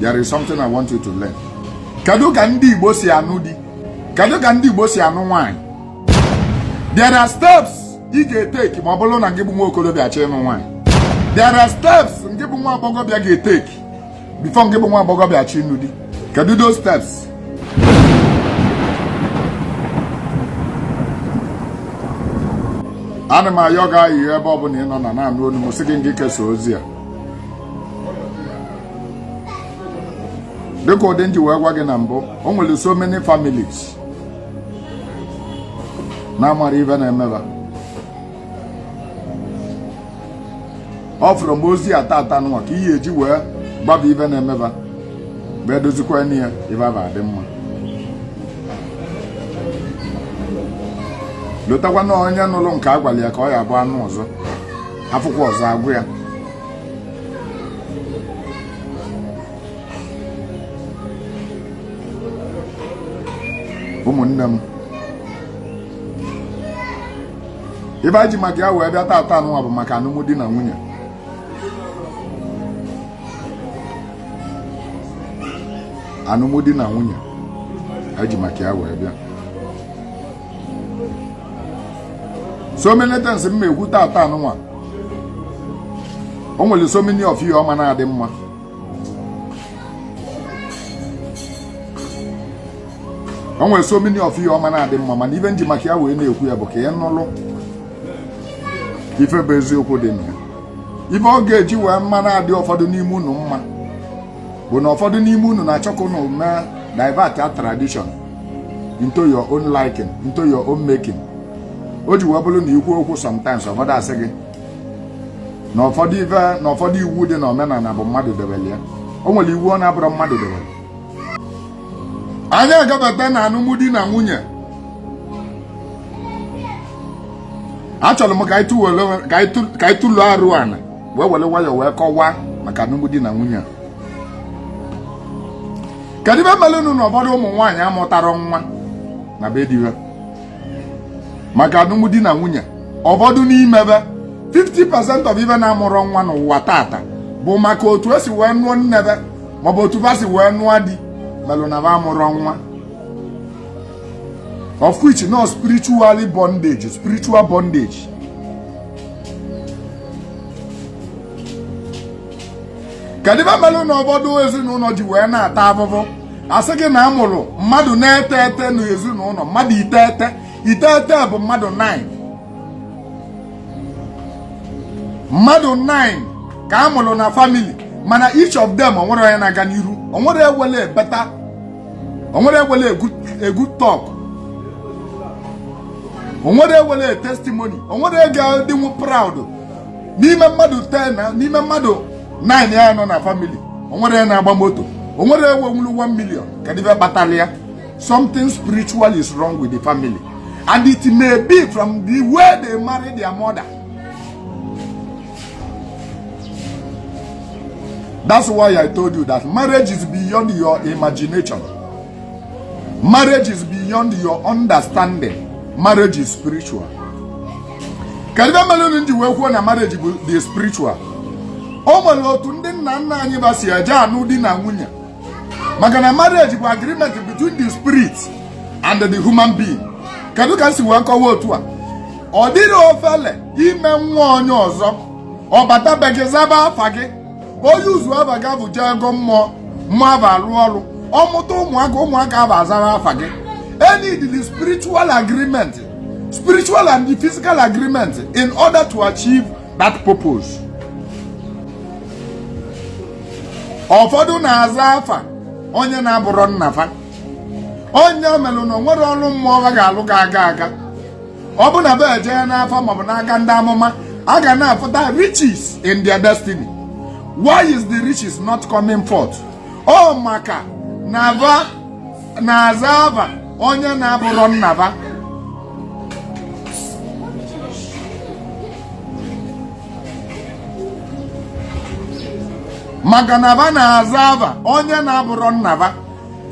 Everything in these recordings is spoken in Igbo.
there is something I want you to learn. Kedu ka ndị Igbo si anụ di? Kedu ka ndị Igbo si anụ nwanyị? There are steps ị ga-etake ma ọ bụrụ na gị bụ nwa okorobịa chọọ ịnụ nwanyị. There are steps gị bụ nwa agbọghọbịa ga-etake before gị bụ nwa agbọghọbịa chọọ ịnụ di. Kedu those steps? Ana m ayọ gị ayị ebe ọ bụla ị nọ na na-anụ olu m sị gị kesa ozi a. Dịka ụdị nji wee gwa gị na mbụ, o nwere so many families na-amara ibe na-emeba. Ọ fụrụ m ozi ata nwa ka ihe eji wee gbaba ibe na-emeba bụ edozikwa ya ibe aba adị mma. Lotakwa na onye nụrụ nke a gwara ya ka ọ ya bụ anụ ọzọ afụkwa ọzọ agwụ ya. Ụmụnne m, ibe anyị ji maka ya wee bịa tata anụnwa bụ maka alụmdi na nwunye. Alụmdi na nwunye anyị ji maka ya wee bịa. So many times m ekwu tata anụnwa, o nwere so many of you ọma na-adị mma. O nwere so many of you ọma na-adị mma, mana ibe nji maka ya wee na-ekwu ya bụ ka ya nụlụ ife bụ eziokwu dị na ya. Ibe ọ ga-eji wee mma na-adị ụfọdụ n'ime unu mma bụ na ụfọdụ n'ime unu na-achọ ka unu mee divert a tradition into your own liking, into your own making. O ji wee bụrụ na ikwu okwu sometimes ụfọdụ asị gị na ụfọdụ iwu dị na omenala bụ mmadụ debere ya. O nwere iwu ọ na-abụrụ mmadụ debere. Anyị agabata na alụmdi na nwunye. Achọrọ m ka anyị tụlụ arụ ana wee were nwayọ wee kọwaa maka alụmdi na nwunye. Kedu ibe mere unu na ụfọdụ ụmụ nwaanyị amụtara nwa na be di ha maka alụmdi na nwunye? Ụfọdụ n'imebe 50% of ibe na-amụrụ nwa n'ụwa tata bụ maka otu esi wee nụọ nnebe maọbụ otu ha si wee nụọ di melụ na ba mụrụ nwa, of which no spiritual bondage. Kedu ibe melụ na ụfọdụ ezinụlọ ji wee na-ata afụfụ? Asị gị na amụrụ mmadụ na-ete ete n'ezinụlọ, mmadụ iteghete bụ mmadụ 9. Mmadụ 9 ka amụrụ na family, mana each of them onwere onye na-aga n'iru, onwere ewele beta, onwere ewele a good talk, onwere ewele testimony, onwere ega dịnwu proud. N'ime mmadụ 10 n'ime mmadụ 9 ya nọ na family, onwere na-agba moto, onwere ewenwulu 1 million. Kadive batalia. Something spiritual is wrong with the family, and it may be from the way they marry their mother. That's why I told you that marriage is beyond your imagination. Marriage is beyond your understanding. Marriage is spiritual. Kadive melonu nji wee kwuo na marriage bụ the spiritual. O nwere otu ndị nna nna anyị basi eje anụ di na nwunye. Maka na marriage bụ agreement between the spirit and the human being. Kedu ka si wee kọwa otu a? Ọ dịrị ofele ime nwa onye ọzọ, ọ bata be gị zaba afa gị, onye uzu aba ga bụ jee ego mmụọ aba alụ ọrụ, ọ mụta ụmụaka aba azara afa gị. Any the spiritual agreement, spiritual and the physical agreement in order to achieve that purpose. Ụfọdụ na-aza afa onye na-abụrụ nnafa, onye melụ na nwere ọrụ mmụọ ga-alụ aga. Ọ bụ na be eje n'afa maọbụ n'aka ndị amụma, a ga na-afụta riches in their destiny. Why is the riches not coming forth? Oh, maka na-aza afa onye na-abụrụ nnaba. Maka na ba na-aza ava onye na-abụrụ nnaba.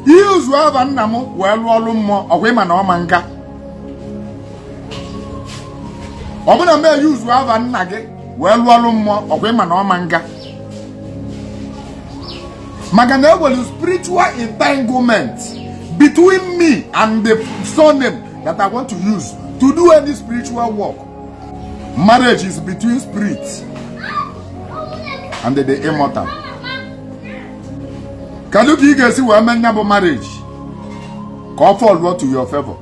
Ihe uzu ava nna m wee lụọ ọrụ mmụọ, ọkwa ịma na ọma nka. Ọ bụ na mee ya uzu ava nna gị wee lụọ ọrụ mmụọ, ọkwa ịma na ọma nka. Magana will spiritual entanglement between me and the surname that I want to use to do any spiritual work. Marriage is between spirits and the immortal. Can you guys see where men about marriage? Call for to your favor.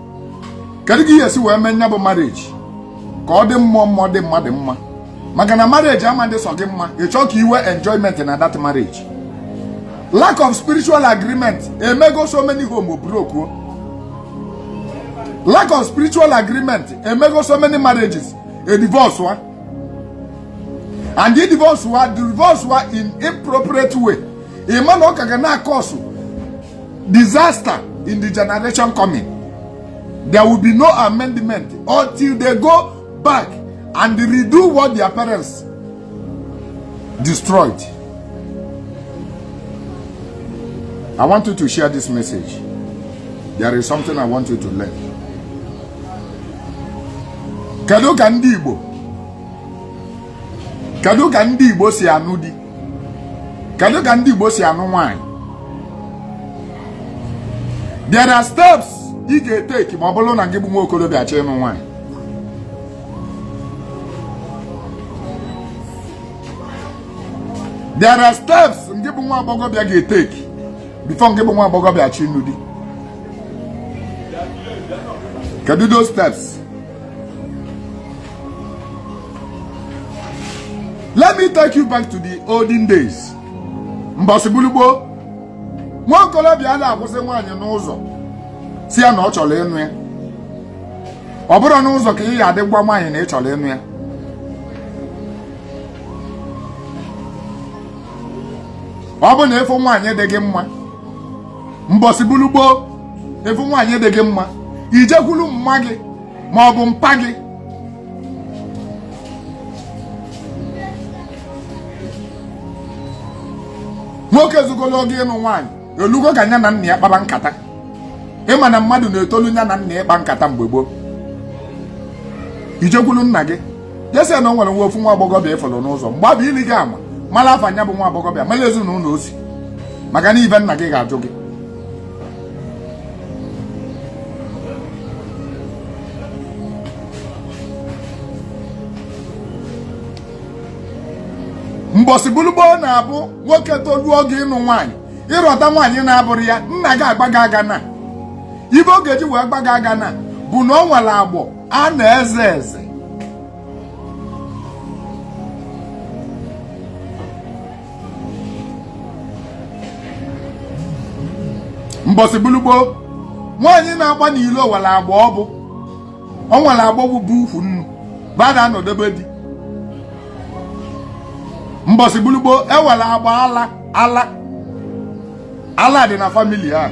Can you guys see where men about marriage? Call them more than madam. Magana marriage, I'm under Sogima. You talk you were enjoyment in that marriage. Lack of spiritual agreement. It may go so many homes broke. Lack of spiritual agreement. It may go so many marriages. A divorce one. And the divorce one in inappropriate way. A man can cause disaster in the generation coming. There will be no amendment until they go back and redo what their parents destroyed. I want you to share this message. There is something I want you to learn. Kado kandi Igbo. Kado kandi Igbo si anu di. Kado kandi Igbo si anu nwanyị. There are steps you can take ma bolo na ngebu nwa okorobịa acha ịnụ nwanyị. There are steps ngebu nwa agbọghọbịa ga take before ngebu nwa agbọghọbịa acha ịnụ di. Can do those steps. Let me take you back to the olden days. Mbosibulubo. Nwa okorobịa na-akwụsị nwaanyị n'ụzọ. Si ya na ọ chọrọ ịnụ ya. Ọ bụrụ n'ụzọ ka ị ga-adị gwa nwaanyị na ị chọrọ ịnụ ya. Ọ bụ na efu nwaanyị dị gị mma. Mbosibulubo. Efu nwaanyị dị gị mma. Ijekwulu mma gị ma ọ bụ mpa gị. Nwoke zugolo oge ịnụ nwaanyị elugo ka nya na nna ya kpaba nkata. Ịma na mmadụ na-etolu nya na nna ya kpa nkata mgbe gboo. Ijekwulu nna gị jesi na o nwere nwa ofu nwa agbọghọbịa ịfọrọ n'ụzọ mgbabụ ili gị ama mara afa nya bụ nwa agbọghọbịa mara ezinụlọ osi maka na ibe nna gị ga-ajụ gị. Mbosibulubo na-abụ nwoke toluo oge ịnụ nwaanyị ịrọta nwaanyị na-abụrụ ya nna gị agbaga aga na ibe oge ji wee gbaga aga na bụ na o nwere agbọ a na-eze eze. Mbosibulubo nwaanyị na-agba n'ilo nwere agbọ ọ bụ o nwere agbọ bụ ukwu nnu bada nọdebe di. Mbosibulubo ewela agba ala dị na family ha.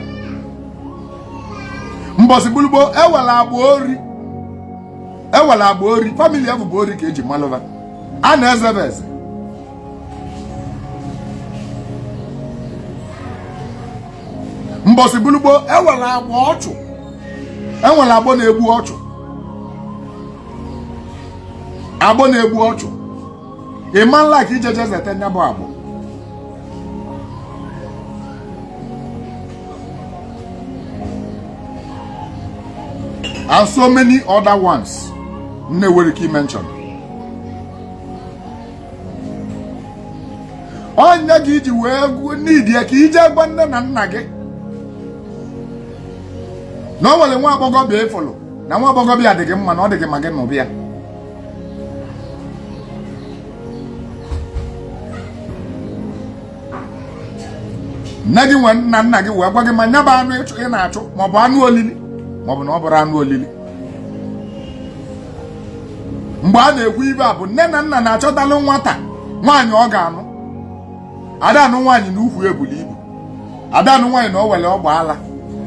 Mbosibulubo ewela agba ori family ya bụ ori ka eji malụva a na-ezebe eze. Mbosibulubo ewela agba ọchụ enwela agbọ na-egbu ọchụ agbọ na-egbu ọchụ. A man like Ijeje Zetenya Boabo. And so many other ones. Nowhere key mention. On Yagiji we need Yakija Banda and Nugget. No one want Bogobi follow. Now what Bogobi at the game and all the game again of here. Nagi wan na nagi wa gwagi manya ba anu echu na achu ma bụ anu olili ma bụ na ọ bụrụ anu olili. Mgbe a na-ekwu ibe a bụ nne na nna na-achọtalụ nwata nwaanyị ọ ga-anụ. Ada anụ nwaanyị na ukwu ebuli ibu. Ada anụ nwaanyị na o wele ọgba ala.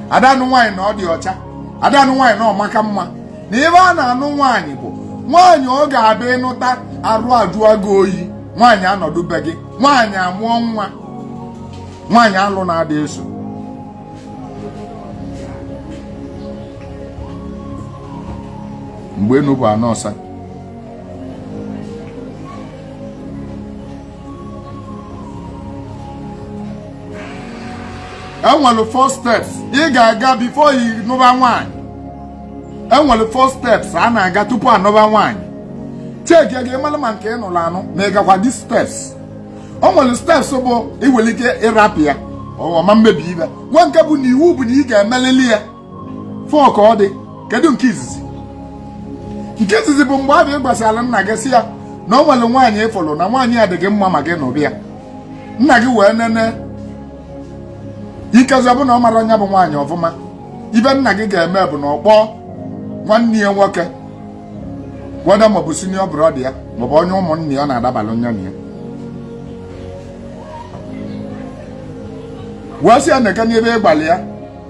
Ada anụ nwaanyị na ọ dị ọcha. Ada anụ nwaanyị na ọ maka mma. Na ebe a na-anụ nwaanyị bụ nwaanyị ọ ga-abịa ịnụta arụ ajụa gị oyi. Nwaanyị anọdụbe gị. Nwaanyị amụọ nwa. Nwaanyị alụ na-ada eso. Mgbe enu bụ anọ ọsa. enwere 4 steps ị ga-aga before ị nụba nwaanyị. Enwere 4 steps a na-aga tupu anụba nwaanyị. Cheki gị mara ma nke ị nụrụ anụ ma ị gakwa these steps. O nwere steps bụ iwere ike ịrapụ ya ọma mmebi ibe. Nwa nke bụ na iwu bụ na ị ga-emelili ya 4 ka ọ dị. Kedu nke izizi? Nke izizi bụ mgbe abịa gbasara nna gị si ya na o nwere nwaanyị ịfụrụ na nwaanyị ya dị gị mma ma gị nụbịa. Nna gị wee nene ikezi ọ bụ na ọ mara onye bụ nwaanyị ọfụma. Ibe nna gị ga-eme bụ na ọ kpọọ nwanne ya nwoke gwada maọbụ senior brother ya maọbụ onye ụmụnne ya na-adabalị onye na ya wee sị ya na-eke n'ebe ịgbalị ya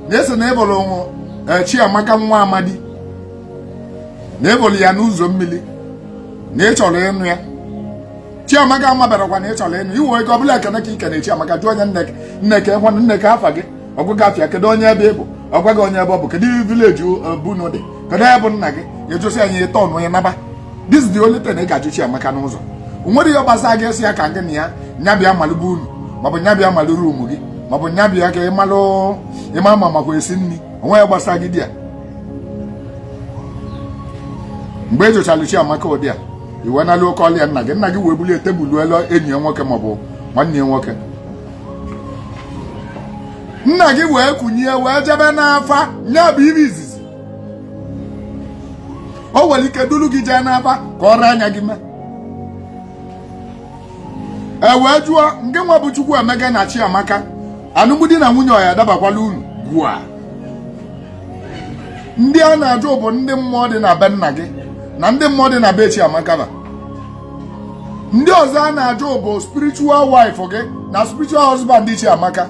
na-ese na ịbụrụ Chiamaka nwa amadi na ịbụrụ ya n'ụzọ mmiri na ị chọrọ ịnụ ya. Chiamaka amabarakwa na ị chọrọ ịnụ iwe ego ọbụla ekene ka ikene Chiamaka jụọ onye nneke nwanne nneke afa gị ọgụgụ afịa kedu onye ebe ịbụ ọgwa gị onye ebe ọ bụ kedu vileji bunu dị kedu ebe nna gị ejosi anyị ịtọ ọnụ onye naba. This is the only thing ị ga-ajụ Chiamaka n'ụzọ. O nwere ihe gbasara gị esi ya ka gị na ya nyabịa malụgbu unu maọbụ nyabịa malụ ruumu gị maọbụ nyabịa ka ịma ma makwa esi nri onwe ya gbasara gị dị ya. Mgbe ejochara Chiamaka ụdị a iwe nalụ oke ọlịa nna gị wee bulie tebụl elu enyi ya nwoke maọbụ nwanne ya nwoke. Nna gị wee kunye wee jebe n'afa nya bụ ibe izizi. O nwere ike duru gị jee n'afa ka ọ anya gị mee. Wee jụọ nke nwa bụ Chukwu Emeka na Chiamaka alụmdi na nwunye ọya adabakwala unu gwa. Ndị a na-ajụ bụ ndị mmụọ dị na be nna gị na ndị mmụọ dị na be Chiamaka ba. Ndị ọzọ a na-ajụ bụ spiritual wife gị na spiritual husband dị Chiamaka.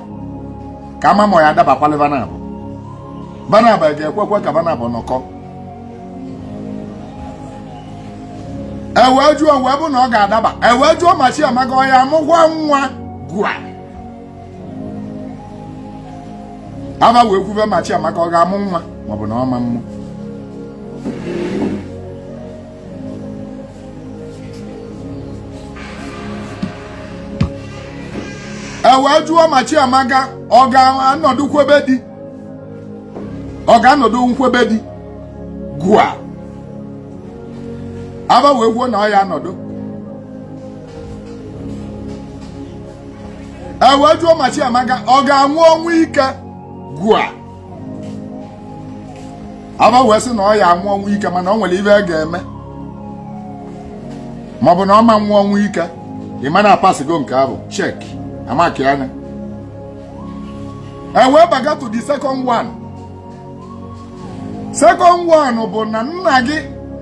Ka ama ma ya adabakwala Banabọ. Banabọ ga-ekwekwe ka Banabọ nọkọ. Wee jụọ wee bụ na ọ ga-adaba. Wee jụọ ma Chiamaka ọ ya amụkwa nwa gwa. Aba wee kwube ma Chiamaka ọ ga-amụ nwa maọbụ na ọ ma mmụ. Wee jụọ ma Chiamaka ọ ga-anọdụ nkwebe di. Ọ ga-anọdụ nkwebe di gwa. Aba wee gwuo na ọ ya anọdụ. Wee jụọ ma Chiamaka ọ ga-anwụ ọnwụ ike gwa. Aba wee sị na ọ ya anwụ ọnwụ ike mana ọ nwere ibe ga-eme maọbụ na ọ ma nwụ ọnwụ ike. Ị ma na-apasịgo nke ahụ cheki amaki anya. Wee baga to the second one. Second one bụ na nna gị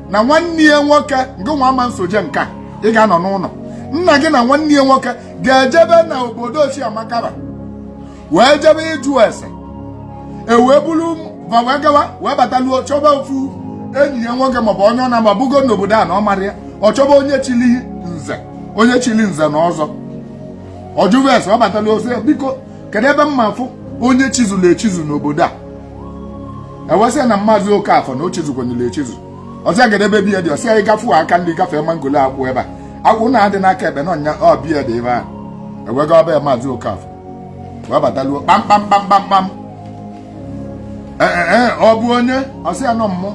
na nwanne ya nwoke nke nwa ama nsoje nka ị ga-anọ n'ụlọ. Nna gị na nwanne ya nwoke ga-ejebe na obodo Chiamaka wee jebe ịjụ ese. Wee buru wee gawa wee bataluo chọba ofu enyi ya nwoke maọbụ onye ọ na-ama bugo n'obodo a na ọ mara ya. Ọ chọba onye chili nze na ọzọ. Ọ jụrụ ese ọ bataluo sị biko kedu ebe mma afụ onye chizụlụ echizu n'obodo a. Ewesịa na Maazị Okafọ na o chizụkwanyere echizu. Ọsịa gede ebe biya dị ọsịa ịgafu aka ndị gafee mangolo akwụ ebe a. Akwụ na-adị n'aka ebe na ọnya ọ biya dị ebe a. Ewega ọba ya Maazị Okafọ wee bataluo kpam kpam kpam kpam kpam. Ọ bụ onye ọsịa nọ mmụọ.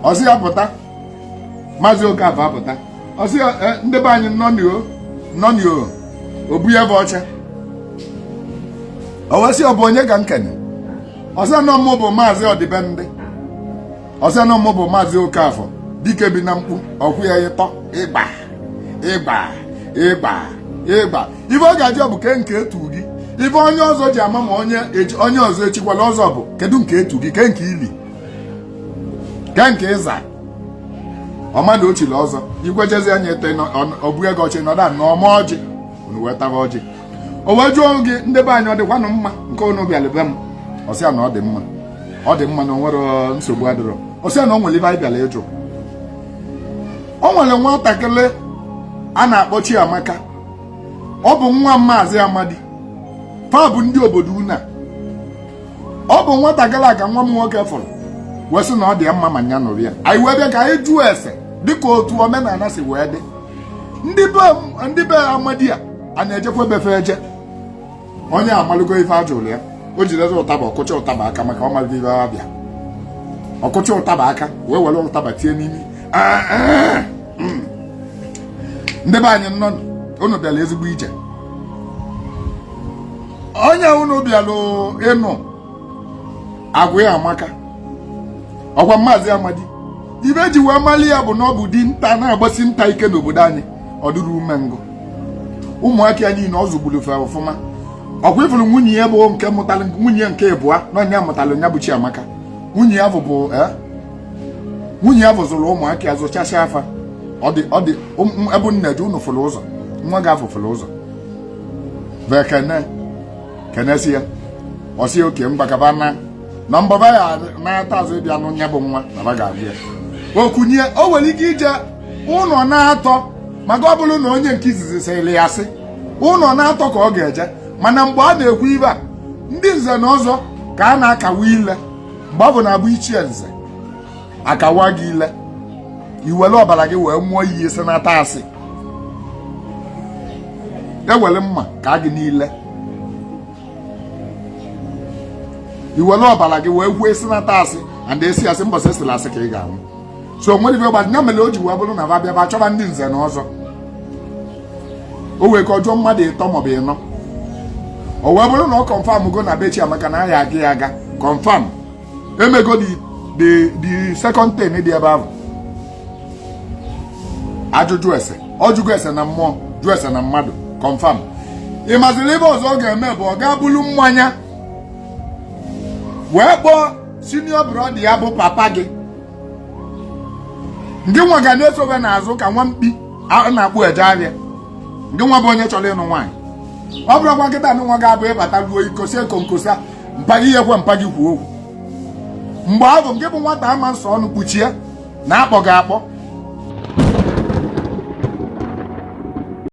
Ọsịa pụta Maazị Okafọ apụta. Ọsịa ndị be anyị nọ n'o obu ya bụ ọcha. Ọwesị ọ bụ onye ka nkene. Ọsịa nọ mmụọ bụ Maazị Ọdịbendị. Ọsịa nọ mmụọ bụ Maazị Okafọ dike bi na mkpu ọkwụ ya ịtọ ịgba ịgba ịgba ịgba. Ibe ọ ga-ajụ bụ ke nke etu gị. Ibe onye ọzọ ji ama ma onye ọzọ echikwala ọzọ bụ kedu nke etu gị ke nke ili ke nke ịza ọmadụ ochili ọzọ igwejezi anya eto ọbụ ego ọchị nọda n'ọma ọjị unu wee taba ọjị. O wee jụọ gị ndị be anyị ọ dịkwanụ mma nke unu bịara be m. Ọsịa na ọ dị mma. Ọ dị mma na o nwere nsogbu adịrọ. Ọsịa na o nwere ibe anyị bịara ịjụ. O nwere nwatakịrị a na-akpọ Chiamaka. Ọ bụ nwa Maazị Amadi. Fa bụ ndị obodo una. Ọ bụ nwatakịrị a ka nwa m nwoke fọrọ wee sị na ọ dị ya mma ma nya nụrụ ya. Anyị wee bịa ka anyị jụọ ese dịka otu omenala si wee dị. Ndị be Amadi a na-ejekwa befe eje. onye amalugo ife ajụrụ ya o jidezi ụtaba ọkụcha ụtaba aka maka ọ malite ife abịa ọkụcha ụtaba aka wee were ụtaba tie n'imi ndị be anyị nọ unu bịara ezigbo ije onye unu bịara ịnụ agwa ya amaka ọkwa Maazị Amadi ibe ji wee mali ya bụ na ọ bụ dinta na-agbasi nta ike n'obodo anyị ọ dịrị umengụ ụmụaka ya niile ọ zụgburu fe ọfụma ọkwa ifuru nwunye ya bụ nke mụtara nwunye nke ịbụa na onye mụtara nya bụ Chiamaka nwunye ya bụ zụrụ ụmụaka ya zụchasịa afa ọ dị ebe nne ji unu fụrụ ụzọ nwa gị afụfụrụ ụzọ ve kenesi ya ọsị oke mgbakaba na mbaba ya na-ata azụ ịbịa nụ nya bụ nwa na ba ga-abịa ya okunye o nwere ike ije ụlọ na-atọ maka ọ bụrụ na onye nke izizi sịrị ya sị ụlọ na-atọ ka ọ ga-eje mana mgbe a na-ekwu ibe a ndị nze na ọzọ ka a na-akawa ile mgbe ọ bụ na abụ ichie nze akawa gị ile iwere ọbara gị wee mụọ iyi si n'ata asị ewere mma ka gị niile iwere ọbara gị wee gwuo esi n'ata asị and esi asị mbọsị esiri asị ka ị ga-anwụ so nwere ibe ọgba nya mere o ji wee bụrụ na ba bịa ba chọba ndị nze na ọzọ o wee ka ọjọọ mmadụ ịtọ maọbụ ịnọ o wee bụrụ na ọ kọnfam go na be Chiamaka na ahịa aga ya aga kọnfam emego the second ten dị ebe ahụ ajụjụ ese ọjụgo ese na mmụọ jụ ese na mmadụ kọnfam ị mazịrị ebe ọzọ ọ ga-eme bụ ọ ga-abụrụ mmanya wee kpọọ senior brother ya bụ papa gị ndị nwa ga na-esobe n'azụ ka nwa mkpi a na-akpụ eje ahịa ndị nwa bụ onye chọrọ ịnụ nwaanyị ọ bụrụkwa nkịta ndị nwa ga-abụ ịbata ruo ikosi ekonkosa mpaghị ihe kwe mpaghị kwuo okwu mgbe ahụ nke bụ nwata ama nsọ ọnụ kpuchie na akpọ ga akpọ